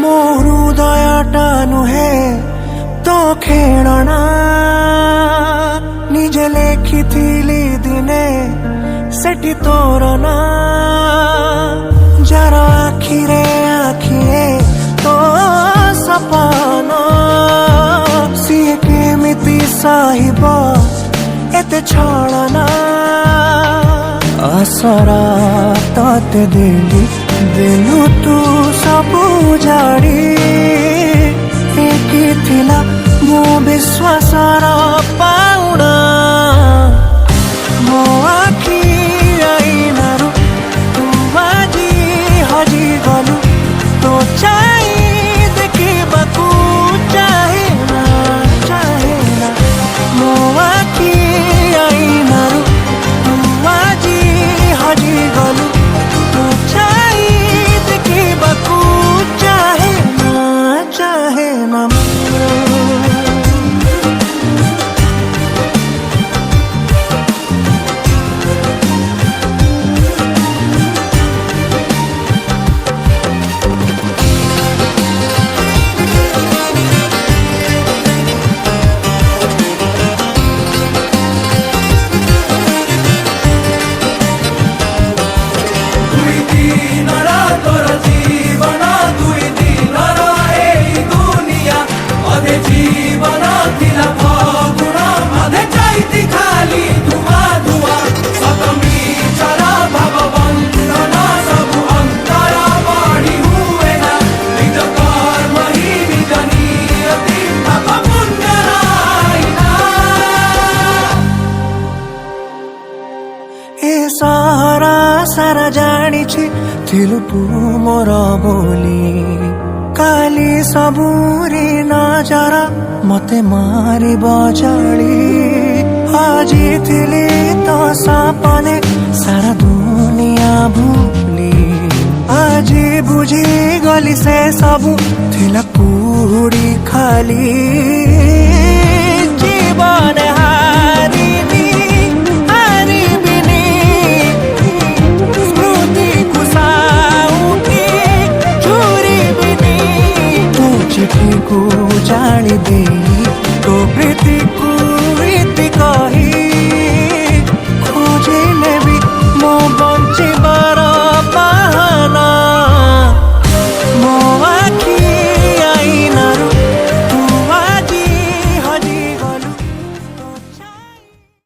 मो हृदयटा नुहे तो खेलना निजे लेखिथिली दिने सेठी तोर ना जार आखिरे आखिए तो सपन सी केमिति साहिब एते छलना आसरा तते देली देलु तू सबु जाड़ी एकी थिला मो विश्वासर पाउना मो आखि आईनारु तू आजी हजी गलु तो चाही देखिबाकू चाहे ना मो आखि आईनारु तू आजी हजी गलु तो चाही देखिबाकू चाहे ना सारा सारा जानी थिलु तू मोर बोली काली सबुरी नजर मते मारी बजाड़ी आजी थिली तो सपने सारा दुनिया भूली आजी बुझी गली से सबु थिला कुड़ी खाली जीवन को जानी दे तो प्रीति को